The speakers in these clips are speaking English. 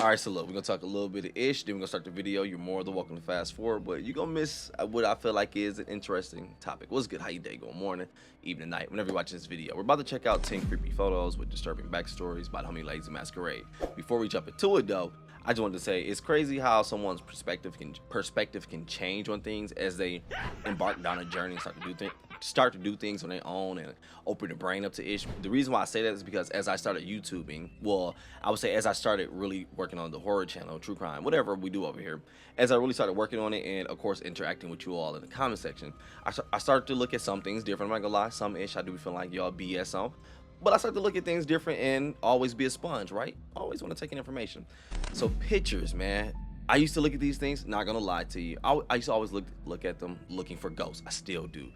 Alright, so look, we're gonna talk a little bit of ish, then we're gonna start the video. You're more than welcome to fast forward, but you're gonna miss what I feel like is an interesting topic. What's good? How you day going? Morning, evening, night, whenever you're watching this video. We're about to check out 10 creepy photos with disturbing backstories by the homie Lazy Masquerade. Before we jump into it though, I just wanted to say it's crazy how someone's perspective can change on things as they embark down a journey and start to do things on their own and open their brain up to ish. The reason why I say that is because as I started YouTubing, well, I would say as I started really working on the horror channel, true crime, whatever we do over here, as I really started working on it and of course interacting with you all in the comment section, I started to look at some things different. I'm not gonna lie, some ish I do feel like y'all BS on. But I started to look at things different and always be a sponge, right? Always want to take in information. So pictures, man. I used to look at these things, not gonna lie to you. I used to always look at them looking for ghosts. I still do.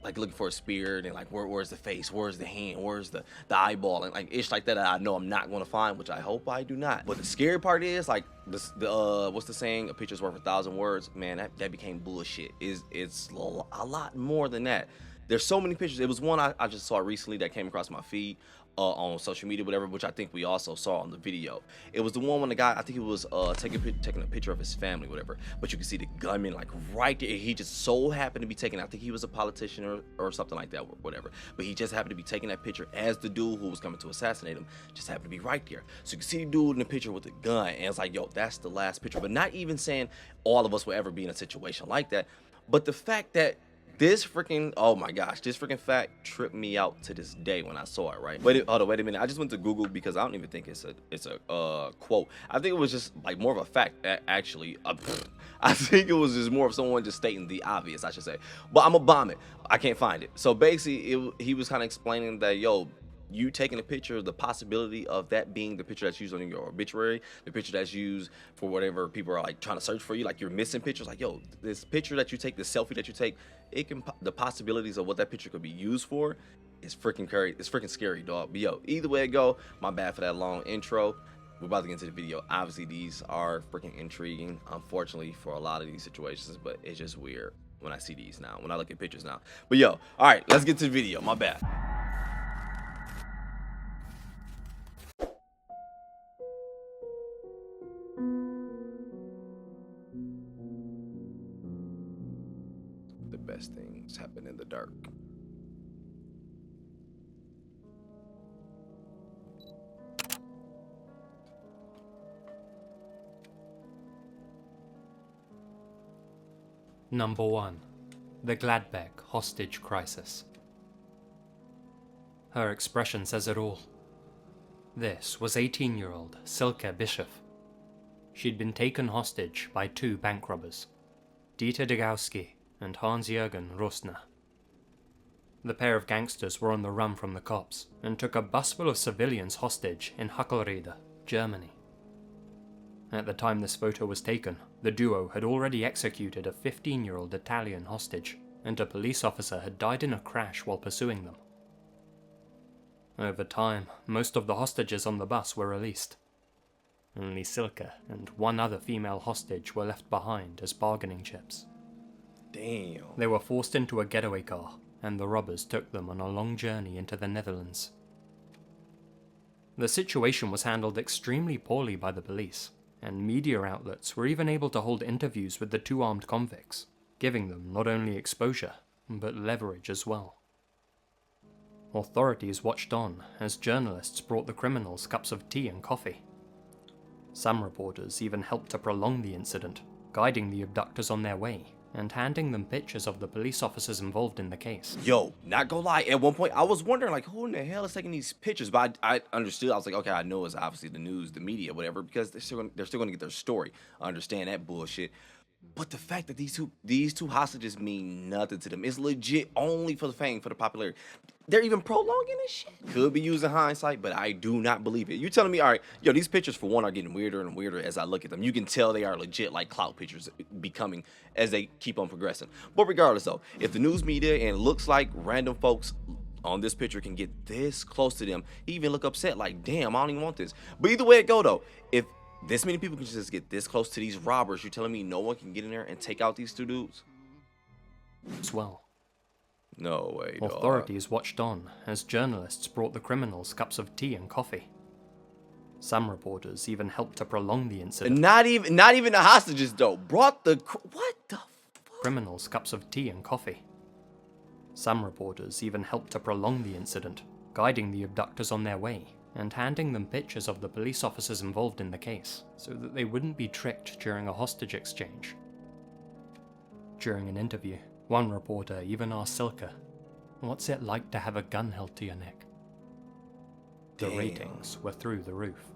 Like looking for a spirit and like where's the face, where's the hand, where's the eyeball, and like ish like that I know I'm not gonna find, which I hope I do not. But the scary part is like this what's the saying, a picture's worth 1,000 words. Man, that became bullshit. It's a lot more than that. There's so many pictures. It was one I just saw recently that came across my feed on social media, whatever, which I think we also saw on the video. It was the one when the guy, I think he was taking a picture of his family, whatever. But you can see the gunman like right there. He just so happened to be taking. I think he was a politician or something like that, or whatever. But he just happened to be taking that picture as the dude who was coming to assassinate him just happened to be right there. So you can see the dude in the picture with the gun, and it's like, yo, that's the last picture. But not even saying all of us will ever be in a situation like that. But the fact that this freaking, oh my gosh, this freaking fact tripped me out to this day when I saw it, right? Hold on, wait a minute. I just went to Google because I don't even think it's a quote. I think it was just like more of a fact, actually. I think it was just more of someone just stating the obvious, I should say. But I'm gonna bomb it. I can't find it. So basically, he was kind of explaining that, yo, you taking a picture, the possibility of that being the picture that's used on your obituary, the picture that's used for whatever people are like trying to search for you, like you're missing pictures, like, yo, this picture that you take, this selfie that you take, the possibilities of what that picture could be used for is freaking scary. It's freaking scary, dog. But yo, either way it go, my bad for that long intro. We're about to get into the video. Obviously these are freaking intriguing, unfortunately, for a lot of these situations, but it's just weird when I see these now, when I look at pictures now. But yo, all right, let's get to the video. My bad. The best things happen in the dark. Number 1. The Gladbeck hostage crisis. Her expression says it all. This was 18-year-old Silke Bischoff. She'd been taken hostage by 2 bank robbers, Dieter Degowski and Hans-Jürgen Rosner. The pair of gangsters were on the run from the cops and took a bus full of civilians hostage in Hackelriede, Germany. At the time this photo was taken, the duo had already executed a 15-year-old Italian hostage, and a police officer had died in a crash while pursuing them. Over time, most of the hostages on the bus were released. Only Silke and 1 other female hostage were left behind as bargaining chips. Damn. They were forced into a getaway car, and the robbers took them on a long journey into the Netherlands. The situation was handled extremely poorly by the police, and media outlets were even able to hold interviews with the 2 armed convicts, giving them not only exposure, but leverage as well. Authorities watched on as journalists brought the criminals cups of tea and coffee. Some reporters even helped to prolong the incident, guiding the abductors on their way, and handing them pictures of the police officers involved in the case. Yo, not gonna lie, at one point I was wondering like who in the hell is taking these pictures, but I understood. I was like, okay, I know it's obviously the news, the media, whatever, because they're still gonna get their story. I understand that bullshit. But the fact that these two hostages mean nothing to them, it's legit only for the fame, for the popularity. They're even prolonging this shit. Could be using hindsight, but I do not believe it. You telling me, all right, yo, these pictures for one are getting weirder and weirder as I look at them. You can tell they are legit like clout pictures becoming as they keep on progressing. But regardless though, if the news media and looks like random folks on this picture can get this close to them, even look upset like, damn, I don't even want this. But either way it go though, if this many people can just get this close to these robbers, you telling me no one can get in there and take out these 2 dudes? As well. No way, dog. Authorities watched on as journalists brought the criminals cups of tea and coffee. Some reporters even helped to prolong the And incident. not even the hostages though. Brought the what the fuck? Criminals cups of tea and coffee. Some reporters even helped to prolong the incident, guiding the abductors on their way and handing them pictures of the police officers involved in the case so that they wouldn't be tricked during a hostage exchange. During an interview, one reporter even asked Silke, "What's it like to have a gun held to your neck?" The Damn. ratings were through the roof.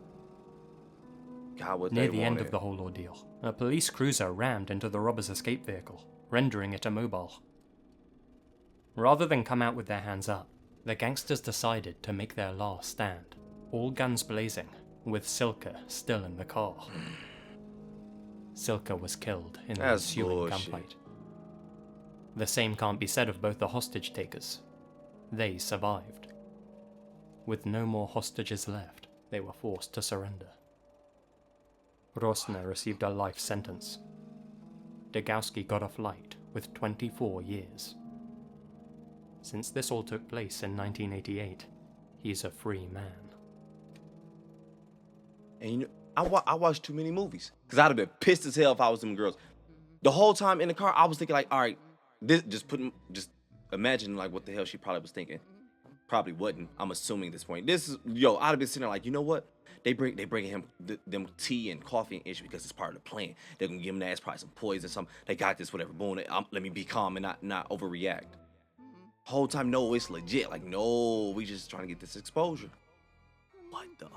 God, what Near they the end wanted. of the whole ordeal, a police cruiser rammed into the robbers' escape vehicle, rendering it immobile. Rather than come out with their hands up, the gangsters decided to make their last stand, all guns blazing, with Silke still in the car. Silke was killed in the That's ensuing bullshit. gunfight. The same can't be said of both the hostage takers. They survived. With no more hostages left, they were forced to surrender. Rosner received a life sentence. Degowski got off light with 24 years. Since this all took place in 1988, he's a free man. And you know, I watched too many movies because I'd have been pissed as hell if I was them girls. The whole time in the car, I was thinking like, all right, this just imagine like what the hell she probably was thinking. Probably wasn't. I'm assuming at this point. This is I'd have been sitting there like, you know what? They bringing him them tea and coffee and issue because it's part of the plan. They're gonna give him that probably some poison, something. They got this, whatever. Boom. Let me be calm and not overreact. Whole time, no, it's legit. Like, no, we just trying to get this exposure. What the?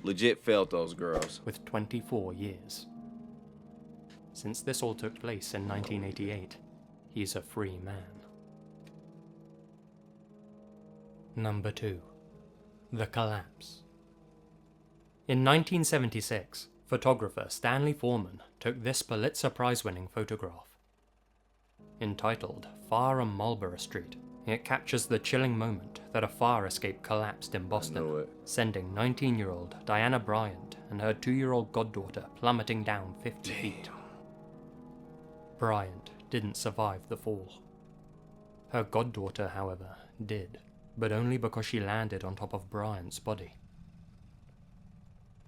Legit failed those girls. With 24 years. Since this all took place in 1988, he's a free man. Number 2. The Collapse. In 1976, photographer Stanley Foreman took this Pulitzer Prize-winning photograph. Entitled Fire on Marlborough Street, it captures the chilling moment that a fire escape collapsed in Boston, sending 19-year-old Diana Bryant and her 2-year-old goddaughter plummeting down 50 feet. Bryant didn't survive the fall. Her goddaughter, however, did, but only because she landed on top of Bryant's body.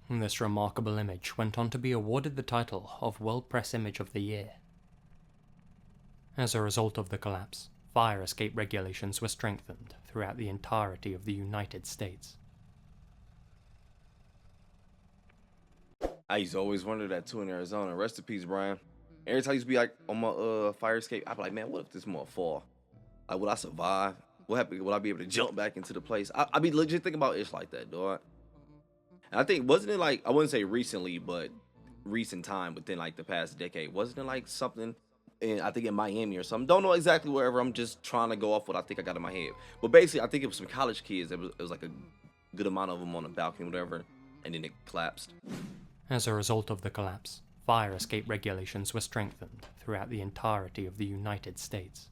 This remarkable image went on to be awarded the title of World Press Image of the Year. As a result of the collapse, fire escape regulations were strengthened throughout the entirety of the United States. I used to always wonder that too in Arizona. Rest in peace, Brian. Every time I used to be like on my fire escape, I'd be like, man, what if this mother fall? Like, will I survive? What happened? Will I be able to jump back into the place? I be legit thinking about ish like that, dog. And I think, wasn't it like, I wouldn't say recently, but recent time within like the past decade, wasn't it like something I think in Miami or something? Don't know exactly wherever. I'm just trying to go off what I think I got in my head. But basically, I think it was some college kids. It was like a good amount of them on the balcony, whatever, and then it collapsed. As a result of the collapse, fire escape regulations were strengthened throughout the entirety of the United States.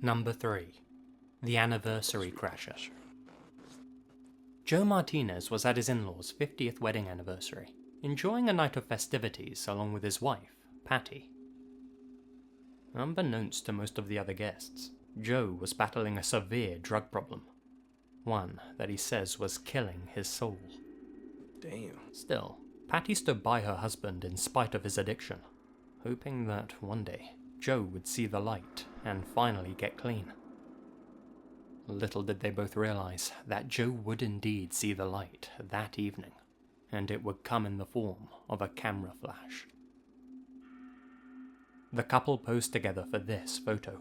Number 3. The Anniversary Crasher. Joe Martinez was at his in-laws' 50th wedding anniversary, enjoying a night of festivities along with his wife, Patty. Unbeknownst to most of the other guests, Joe was battling a severe drug problem, one that he says was killing his soul. Damn. Still, Patty stood by her husband in spite of his addiction, hoping that one day Joe would see the light and finally get clean. Little did they both realize that Joe would indeed see the light that evening, and it would come in the form of a camera flash. The couple posed together for this photo.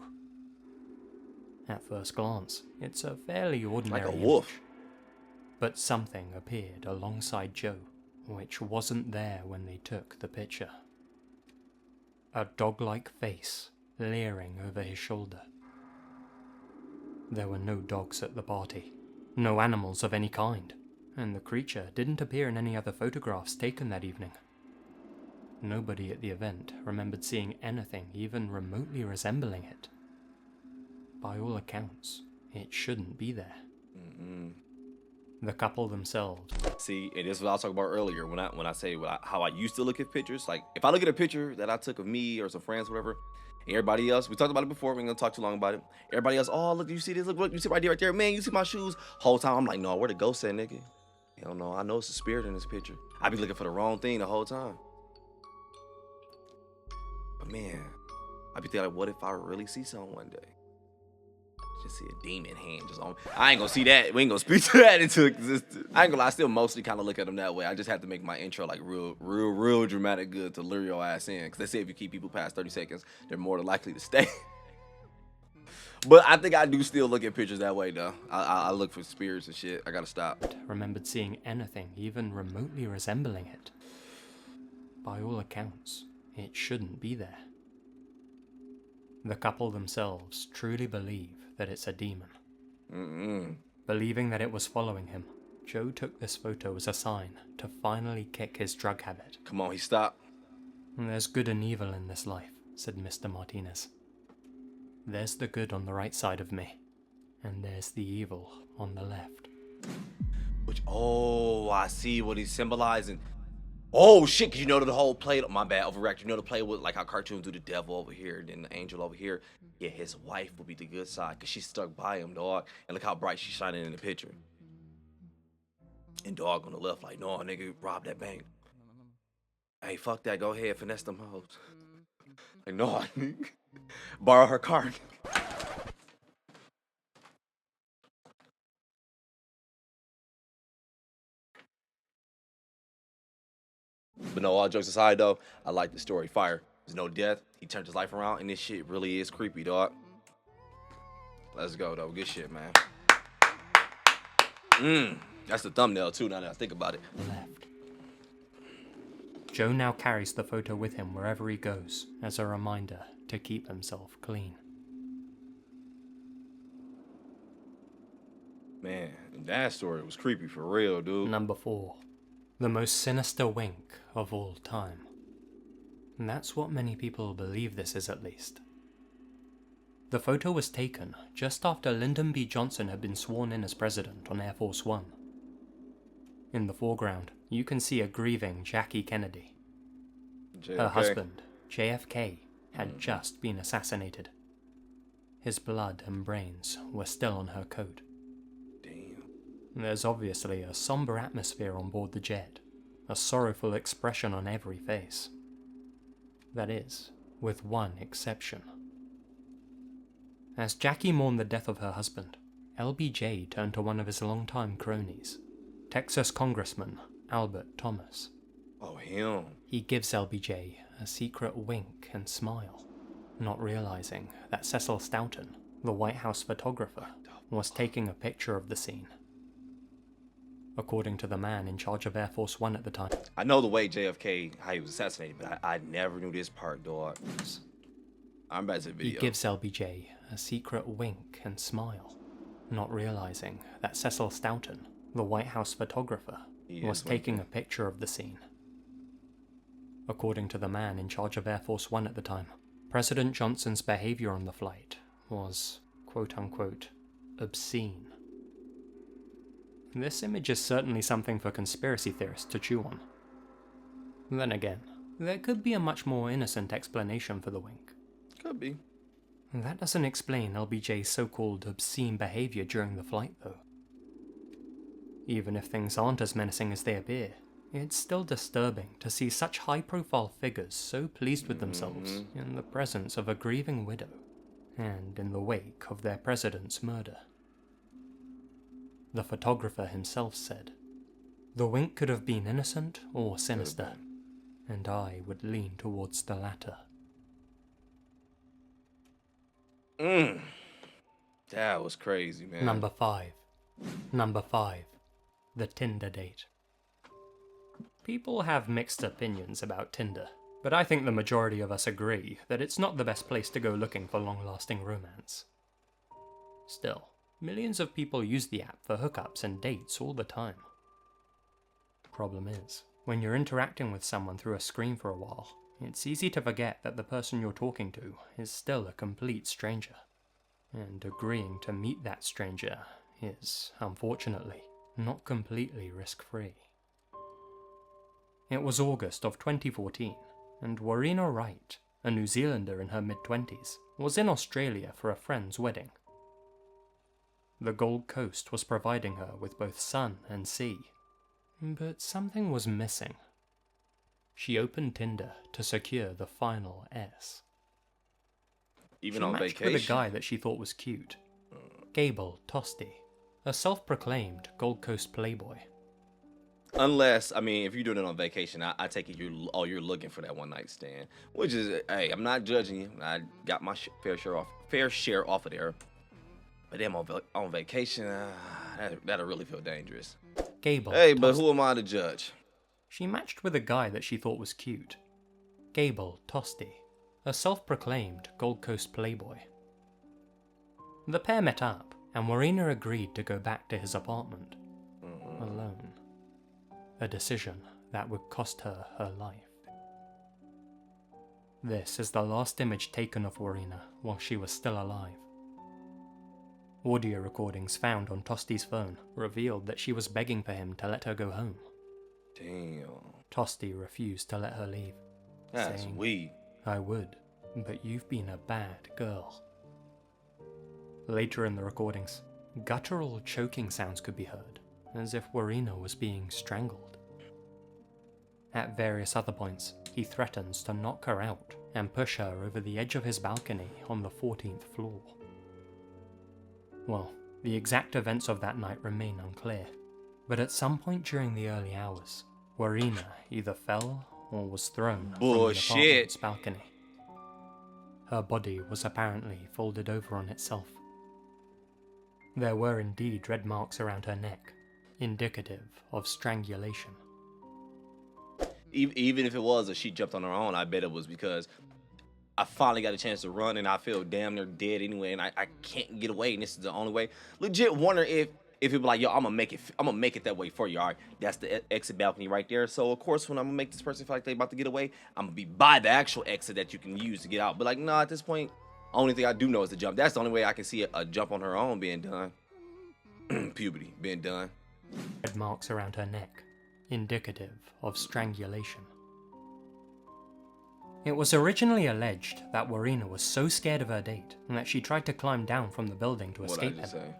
At first glance, it's a fairly ordinary Like a wolf. image, but something appeared alongside Joe, which wasn't there when they took the picture. A dog-like face leering over his shoulder. There were no dogs at the party, no animals of any kind, and the creature didn't appear in any other photographs taken that evening. Nobody at the event remembered seeing anything even remotely resembling it. By all accounts, it shouldn't be there. The couple themselves. See, and this is what I was talking about earlier when I say how I used to look at pictures. Like, if I look at a picture that I took of me or some friends, whatever, and everybody else, we talked about it before, we ain't gonna talk too long about it. Everybody else, oh, look, you see this? Look, you see right there, man, you see my shoes? Whole time, I'm like, no, where the ghost at, nigga? Hell no, I know it's a spirit in this picture. I be looking for the wrong thing the whole time. But man, I be thinking, like, what if I really see something one day? Just see a demon hand just on me. I ain't gonna see that. We ain't gonna speak to that into existence. I ain't gonna lie, I still mostly kind of look at them that way. I just have to make my intro like real dramatic good to lure your ass in. Cause they say if you keep people past 30 seconds, they're more likely to stay. But I think I do still look at pictures that way though. I look for spirits and shit. I gotta stop. Remembered seeing anything even remotely resembling it. By all accounts, it shouldn't be there. The couple themselves truly believe that it's a demon. Believing that it was following him, Joe took this photo as a sign to finally kick his drug habit. Come on, he stopped. There's good and evil in this life, said Mr. Martinez. There's the good on the right side of me, and there's the evil on the left. Which, oh, I see what he's symbolizing. Oh shit, cause you know the whole play, my bad, overreact. You know the play with like how cartoons do the devil over here, then the angel over here. Yeah, his wife will be the good side, cause she's stuck by him, dog. And look how bright she's shining in the picture. And dog on the left, like, no, nigga, rob that bank. Hey, fuck that, go ahead, finesse them hoes. Like, no, nigga. Borrow her card. But no, all jokes aside though, I like the story. Fire. There's no death. He turned his life around, and this shit really is creepy, dog. Let's go though. Good shit, man. That's the thumbnail too. Now that I think about it. Left. Joe now carries the photo with him wherever he goes, as a reminder to keep himself clean. Man, that story was creepy for real, dude. Number 4. The most sinister wink of all time. And that's what many people believe this is, at least. The photo was taken just after Lyndon B. Johnson had been sworn in as president on Air Force One. In the foreground, you can see a grieving Jackie Kennedy. JFK. Her husband, JFK, had just been assassinated. His blood and brains were still on her coat. Damn. There's obviously a somber atmosphere on board the jet, a sorrowful expression on every face. That is, with one exception. As Jackie mourned the death of her husband, LBJ turned to one of his longtime cronies, Texas Congressman Albert Thomas. Oh, him. He gives LBJ a secret wink and smile, not realizing that Cecil Stoughton, the White House photographer, was taking a picture of the scene. According to the man in charge of Air Force One at the time. I know the way JFK, how he was assassinated, but I never knew this part, dog. I'm about to video. He gives LBJ a secret wink and smile, not realizing that Cecil Stoughton, the White House photographer, was taking a picture of the scene. According to the man in charge of Air Force One at the time, President Johnson's behavior on the flight was, quote-unquote, obscene. This image is certainly something for conspiracy theorists to chew on. Then again, there could be a much more innocent explanation for the wink. Could be. That doesn't explain LBJ's so-called obscene behavior during the flight, though. Even if things aren't as menacing as they appear, it's still disturbing to see such high-profile figures so pleased with themselves in the presence of a grieving widow, and in the wake of their president's murder. The photographer himself said, "The wink could have been innocent or sinister, and I would lean towards the latter." That was crazy, man. Number 5. The Tinder Date. People have mixed opinions about Tinder, but I think the majority of us agree that it's not the best place to go looking for long-lasting romance. Still, millions of people use the app for hookups and dates all the time. The problem is, when you're interacting with someone through a screen for a while, it's easy to forget that the person you're talking to is still a complete stranger. And agreeing to meet that stranger is, unfortunately, not completely risk-free. It was August of 2014, and Warina Wright, a New Zealander in her mid-20s, was in Australia for a friend's wedding. The Gold Coast was providing her with both sun and sea, but something was missing. She opened Tinder to secure the final S. Even She on matched vacation? with a guy that she thought was cute, Gable Tosti, a self-proclaimed Gold Coast playboy. Unless, I mean, if you're doing it on vacation, I take it you're looking for that one night stand. Which is, hey, I'm not judging you. I got my fair share off of there. But then on vacation, that'll really feel dangerous. Gable Hey, but Tosti. who am I to judge? She matched with a guy that she thought was cute, Gable Tosti, a self-proclaimed Gold Coast playboy. The pair met up, and Warina agreed to go back to his apartment, alone. A decision that would cost her her life. This is the last image taken of Warina while she was still alive. Audio recordings found on Tosti's phone revealed that she was begging for him to let her go home. Damn. Tosti refused to let her leave, That's saying, weak. "I would, but you've been a bad girl." Later in the recordings, guttural choking sounds could be heard, as if Warina was being strangled. At various other points, he threatens to knock her out and push her over the edge of his balcony on the 14th floor. Well, the exact events of that night remain unclear, but at some point during the early hours, Warina either fell or was thrown from the apartment's balcony. Her body was apparently folded over on itself. There were indeed red marks around her neck, indicative of strangulation. Even if it was that she jumped on her own, I bet it was because I finally got a chance to run and I feel damn near dead anyway, and I can't get away, and this is the only way. Legit wonder if it be like, yo, I'm gonna make it that way for you. All right, that's the exit balcony right there. So of course, when I'm gonna make this person feel like they about to get away, I'm gonna be by the actual exit that you can use to get out. But like, nah, at this point, only thing I do know is the jump. That's the only way I can see a jump on her own being done. Puberty being done. Red marks around her neck, indicative of strangulation. It was originally alleged that Warina was so scared of her date that she tried to climb down from the building to escape him.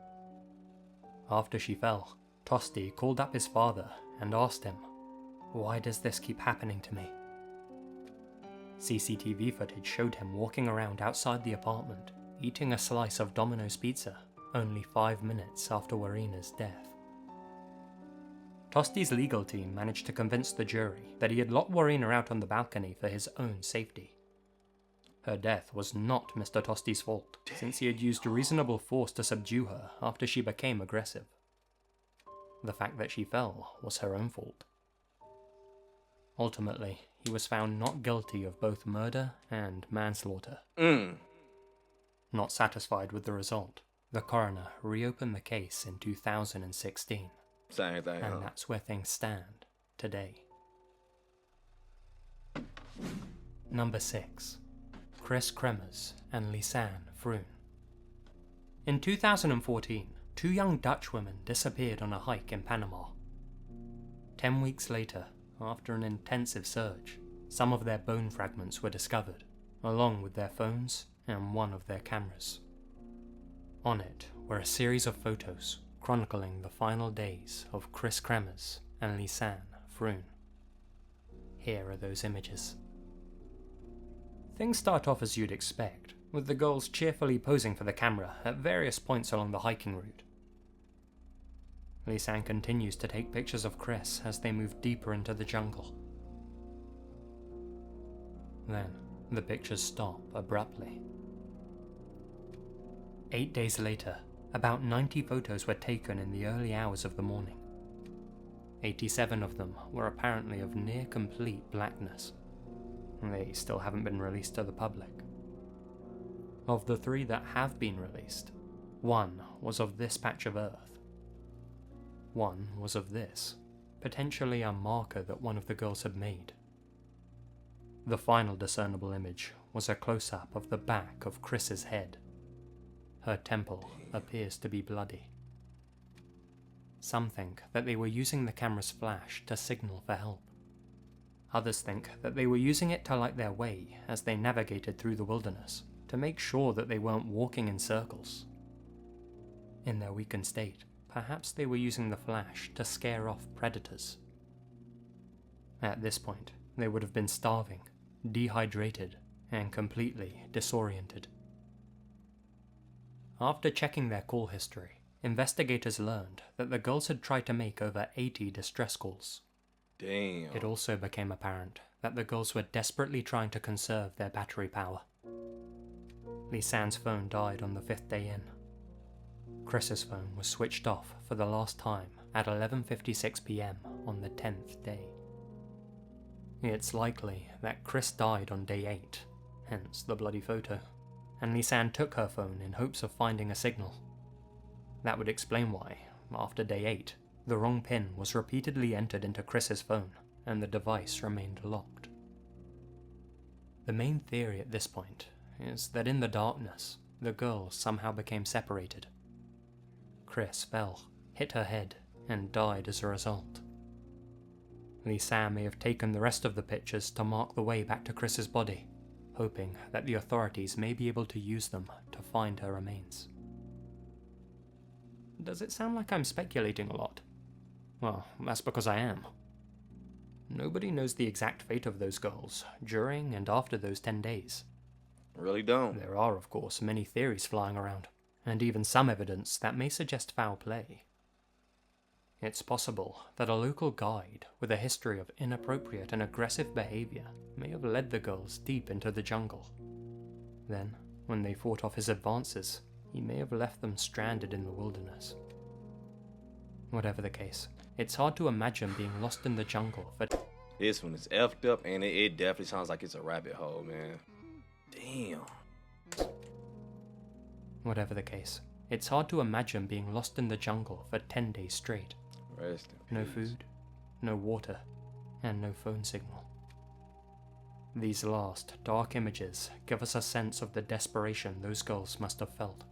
After she fell, Tosti called up his father and asked him, "Why does this keep happening to me?" CCTV footage showed him walking around outside the apartment, eating a slice of Domino's pizza, only 5 minutes after Warina's death. Tosti's legal team managed to convince the jury that he had locked Warina out on the balcony for his own safety. Her death was not Mr. Tosti's fault, since he had used reasonable force to subdue her after she became aggressive. The fact that she fell was her own fault. Ultimately, he was found not guilty of both murder and manslaughter. Not satisfied with the result, the coroner reopened the case in 2016. Same thing, and that's where things stand today. Number 6. Chris Kremers and Lisanne Froon. In 2014, 2 young Dutch women disappeared on a hike in Panama. 10 weeks later, after an intensive search, some of their bone fragments were discovered, along with their phones and one of their cameras. On it were a series of photos chronicling the final days of Chris Kremers and Lisanne Froon. Here are those images. Things start off as you'd expect, with the girls cheerfully posing for the camera at various points along the hiking route. Lisanne continues to take pictures of Chris as they move deeper into the jungle. Then, the pictures stop abruptly. 8 days later, about 90 photos were taken in the early hours of the morning. 87 of them were apparently of near complete blackness. They still haven't been released to the public. Of the 3 that have been released, 1 was of this patch of earth. 1 was of this, potentially a marker that one of the girls had made. The final discernible image was a close-up of the back of Chris's head. Her temple appears to be bloody. Some think that they were using the camera's flash to signal for help. Others think that they were using it to light their way as they navigated through the wilderness, to make sure that they weren't walking in circles. In their weakened state, perhaps they were using the flash to scare off predators. At this point, they would have been starving, dehydrated, and completely disoriented. After checking their call history, investigators learned that the girls had tried to make over 80 distress calls. Damn. It also became apparent that the girls were desperately trying to conserve their battery power. Lisanne's phone died on the 5th day in. Chris's phone was switched off for the last time at 11:56 p.m. on the 10th day. It's likely that Chris died on day 8, hence the bloody photo, and Lisanne took her phone in hopes of finding a signal. That would explain why, after day 8, the wrong pin was repeatedly entered into Chris's phone, and the device remained locked. The main theory at this point is that in the darkness, the girls somehow became separated. Chris fell, hit her head, and died as a result. Lisanne may have taken the rest of the pictures to mark the way back to Chris's body, hoping that the authorities may be able to use them to find her remains. Does it sound like I'm speculating a lot? Well, that's because I am. Nobody knows the exact fate of those girls during and after those 10 days. Really don't. There are, of course, many theories flying around, and even some evidence that may suggest foul play. It's possible that a local guide with a history of inappropriate and aggressive behavior may have led the girls deep into the jungle. Then, when they fought off his advances, he may have left them stranded in the wilderness. Whatever the case, it's hard to imagine being lost in the jungle for... This one is effed up, and it definitely sounds like it's a rabbit hole, man. Damn. Whatever the case, it's hard to imagine being lost in the jungle for 10 days straight. Rest in No peace. food, no water, and no phone signal. These last, dark images give us a sense of the desperation those girls must have felt.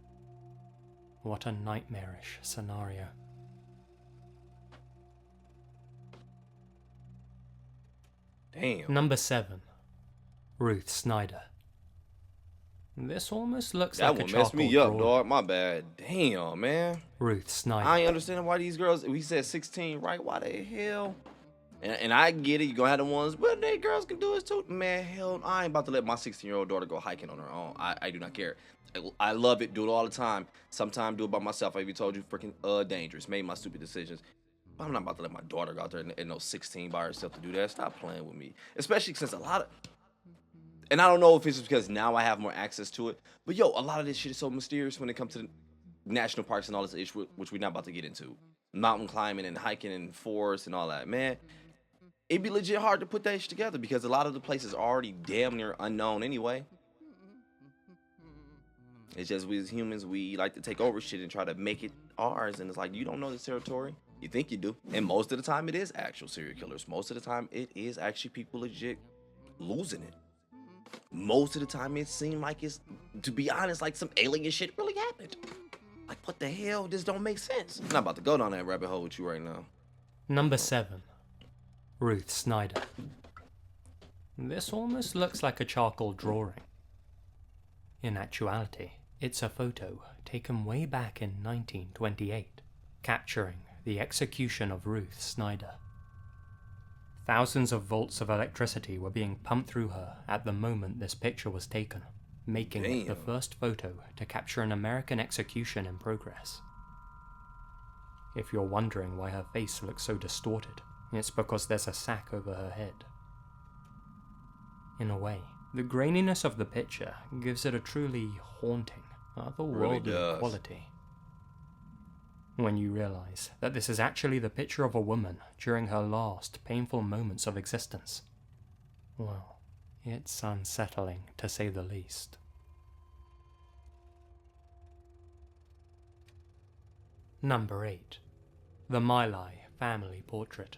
What a nightmarish scenario. Damn. Number 7. Ruth Snyder. This almost looks That like a one messed charcoal me up, drawing. dog. My bad. Damn, man. Ruth Snyder. I ain't understanding why these girls, we said 16, right? Why the hell? And I get it, you gonna have the ones, but they girls can do it too. Man, hell, I ain't about to let my 16-year-old daughter go hiking on her own. I do not care. I love it, do it all the time. Sometimes do it by myself. I even told you, freaking dangerous. Made my stupid decisions. But I'm not about to let my daughter go out there and no 16 by herself to do that. Stop playing with me. Especially since a lot of, and I don't know if it's because now I have more access to it, but yo, a lot of this shit is so mysterious when it comes to the national parks and all this issue, which we're not about to get into. Mountain climbing and hiking and forests and all that, man. It'd be legit hard to put that shit together because a lot of the places are already damn near unknown anyway. It's just we as humans, we like to take over shit and try to make it ours, and it's like, you don't know this territory. You think you do. And most of the time it is actual serial killers. Most of the time it is actually people legit losing it. Most of the time it seems like it's, to be honest, like some alien shit really happened. Like, what the hell? This don't make sense. I'm not about to go down that rabbit hole with you right now. Number 7. Ruth Snyder. This almost looks like a charcoal drawing. In actuality, it's a photo taken way back in 1928, capturing the execution of Ruth Snyder. Thousands of volts of electricity were being pumped through her at the moment this picture was taken, making it the first photo to capture an American execution in progress. If you're wondering why her face looks so distorted, it's because there's a sack over her head. In a way, the graininess of the picture gives it a truly haunting, otherworldly quality. When you realize that this is actually the picture of a woman during her last painful moments of existence, well, it's unsettling to say the least. Number 8. The Lai Family Portrait.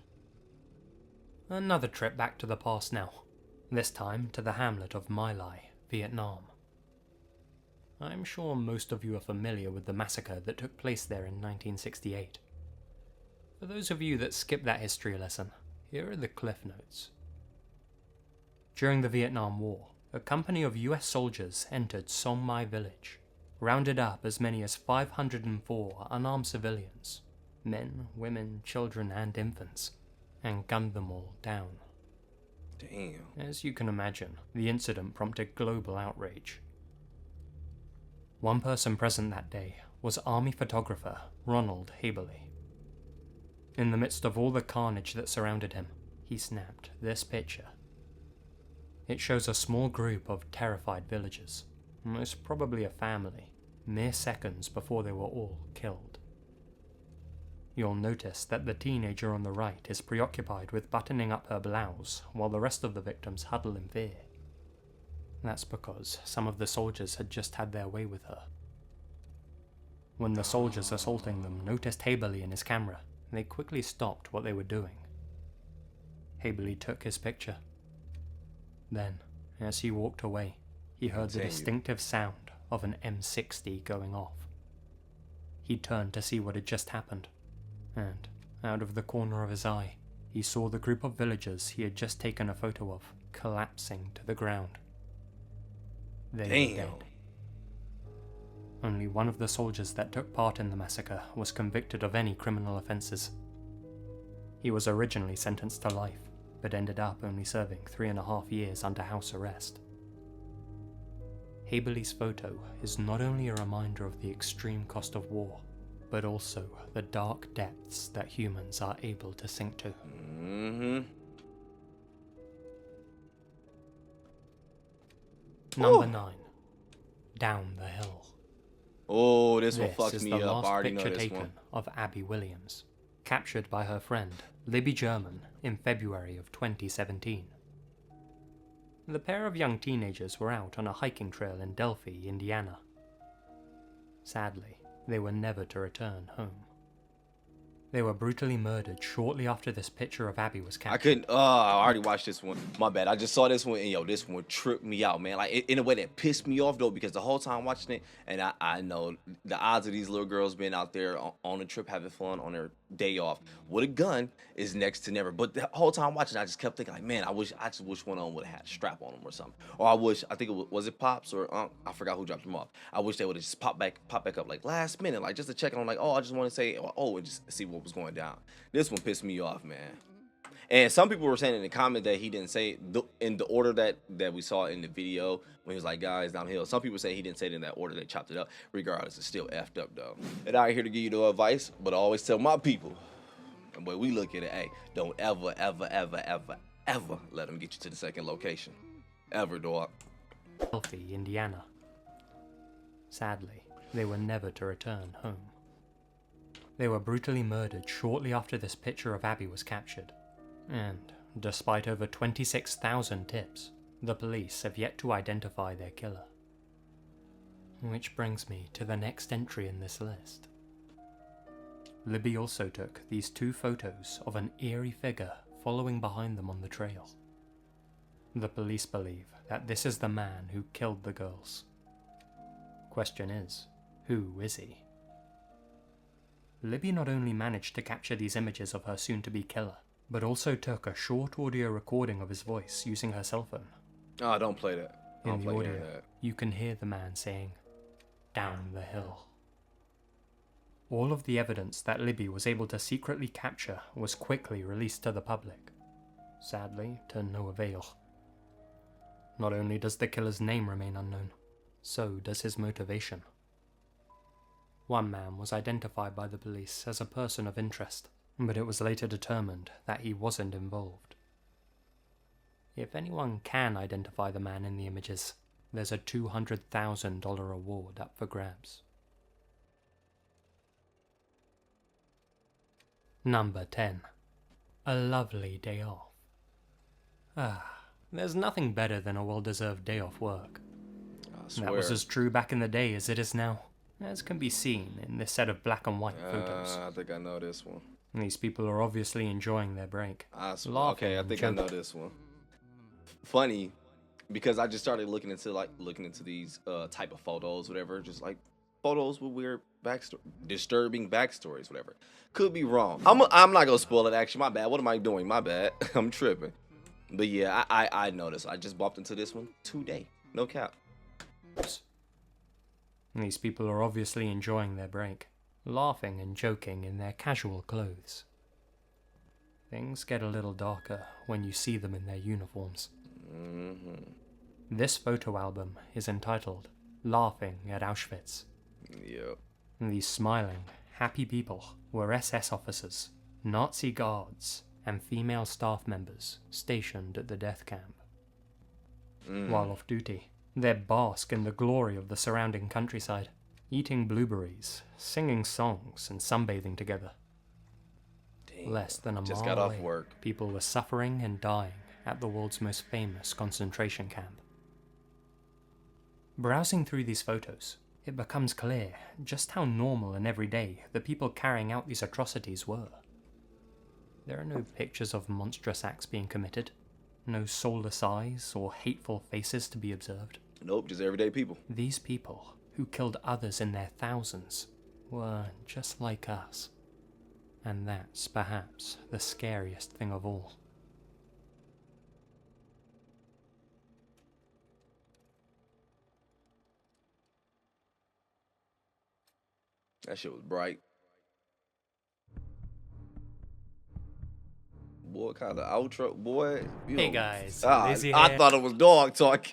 Another trip back to the past now, this time to the hamlet of My Lai, Vietnam. I'm sure most of you are familiar with the massacre that took place there in 1968. For those of you that skipped that history lesson, here are the cliff notes. During the Vietnam War, a company of US soldiers entered Song Mai village, rounded up as many as 504 unarmed civilians, men, women, children, and infants, and gunned them all down. Damn. As you can imagine, the incident prompted global outrage. One person present that day was Army photographer Ronald Haberley. In the midst of all the carnage that surrounded him, he snapped this picture. It shows a small group of terrified villagers, most probably a family, mere seconds before they were all killed. You'll notice that the teenager on the right is preoccupied with buttoning up her blouse while the rest of the victims huddle in fear. That's because some of the soldiers had just had their way with her. When the soldiers assaulting them noticed Haberley in his camera, they quickly stopped what they were doing. Haberley took his picture. Then, as he walked away, he heard the distinctive sound of an M60 going off. He turned to see what had just happened, and, out of the corner of his eye, he saw the group of villagers he had just taken a photo of collapsing to the ground. They were dead. Only one of the soldiers that took part in the massacre was convicted of any criminal offences. He was originally sentenced to life, but ended up only serving 3.5 years under house arrest. Haberley's photo is not only a reminder of the extreme cost of war, but also the dark depths that humans are able to sink to. Number 9. Down the Hill. Oh, this one fucked me up. This is the I last already know picture this taken one. of Abby Williams, captured by her friend, Libby German, in February of 2017. The pair of young teenagers were out on a hiking trail in Delphi, Indiana. Sadly, they were never to return home. They were brutally murdered shortly after this picture of Abby was captured. I already watched this one. My bad. I just saw this one, and yo, this one tripped me out, man. Like, in a way that pissed me off, though, because the whole time watching it, and I know the odds of these little girls being out there on a trip having fun on their day off with a gun is next to never. But the whole time watching, I just kept thinking, like, man, I just wish one of them would have had a strap on them or something. Or I think it was it Pops or I forgot who dropped them off. I wish they would have just popped back up like last minute, like just to check on, like, oh, I just want to say, and just see what was going down. This one pissed me off, man. And some people were saying in the comment that he didn't say in the order that we saw in the video when he was like, guys, downhill. Some people say he didn't say it in that order. They chopped it up. Regardless, it's still effed up, though. And I'm here to give you the advice, but I always tell my people, and the way we look at it, hey, don't ever let them get you to the second location. Ever, dog. Delphi, Indiana. Sadly, they were never to return home. They were brutally murdered shortly after this picture of Abby was captured. And, despite over 26,000 tips, the police have yet to identify their killer. Which brings me to the next entry in this list. Libby also took these 2 photos of an eerie figure following behind them on the trail. The police believe that this is the man who killed the girls. Question is, who is he? Libby not only managed to capture these images of her soon-to-be killer, but also took a short audio recording of his voice using her cell phone. Oh, don't play that. In the audio, you can hear the man saying, "Down the hill." All of the evidence that Libby was able to secretly capture was quickly released to the public. Sadly, to no avail. Not only does the killer's name remain unknown, so does his motivation. One man was identified by the police as a person of interest, but it was later determined that he wasn't involved. If anyone can identify the man in the images, there's a $200,000 reward up for grabs. Number 10. A lovely day off. There's nothing better than a well-deserved day off work. I swear. That was as true back in the day as it is now, as can be seen in this set of black and white photos. I think I know this one. These people are obviously enjoying their break. Okay, I think I know this one. Funny, because I just started looking into these type of photos, whatever, just like photos with weird disturbing backstories, whatever. Could be wrong. I'm not gonna spoil it. Actually, my bad. What am I doing? My bad. I'm tripping. But yeah, I noticed. I just bumped into this one today. No cap. These people are obviously enjoying their break, laughing and joking in their casual clothes. Things get a little darker when you see them in their uniforms. This photo album is entitled Laughing at Auschwitz. Yep. These smiling, happy people were SS officers, Nazi guards, and female staff members stationed at the death camp. While off duty, they bask in the glory of the surrounding countryside, eating blueberries, singing songs, and sunbathing together. Damn. Less than a Just mile got off away, work. people were suffering and dying at the world's most famous concentration camp. Browsing through these photos, it becomes clear just how normal and everyday the people carrying out these atrocities were. There are no pictures of monstrous acts being committed, no soulless eyes or hateful faces to be observed. Nope, just everyday people. These people, who killed others in their thousands, were just like us. And that's perhaps the scariest thing of all. That shit was bright. Boy, kind of outro. Boy, you Hey know, guys, I Lizzie here. thought it was dog talk.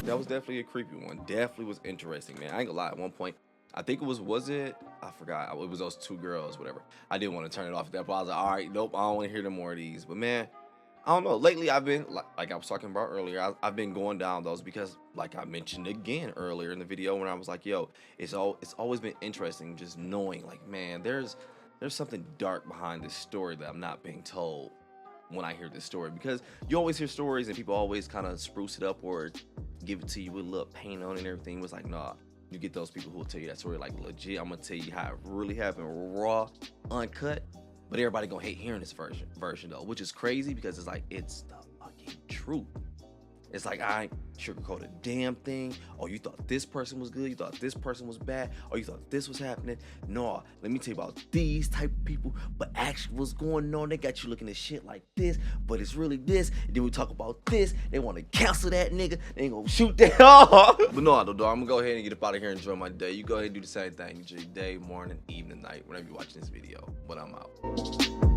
That was definitely a creepy one. Definitely was interesting, man. I ain't gonna lie. At one point, I think it was it? I forgot. It was those two girls, whatever. I didn't want to turn it off at that point. I was like, all right, nope, I don't want to hear no more of these. But man, I don't know. Lately, I've been, like I was talking about earlier, I've been going down those because, like I mentioned again earlier in the video when I was like, yo, it's always been interesting just knowing, like, man, there's something dark behind this story that I'm not being told when I hear this story. Because you always hear stories and people always kind of spruce it up or give it to you with a little paint on it and everything. It was like, nah, you get those people who will tell you that story like legit. I'm gonna tell you how it really happened, raw, uncut. But everybody gonna hate hearing this version though, which is crazy because it's like, it's the fucking truth. It's like, I ain't sugarcoat a damn thing. Oh, you thought this person was good? You thought this person was bad? Or you thought this was happening? No, let me tell you about these type of people. But actually what's going on, they got you looking at shit like this, but it's really this. And then we talk about this. They want to cancel that nigga. They ain't gonna shoot that off. But no, dog, I'm gonna go ahead and get up out of here and enjoy my day. You go ahead and do the same thing. Enjoy your day, morning, evening, night, whenever you're watching this video. But I'm out.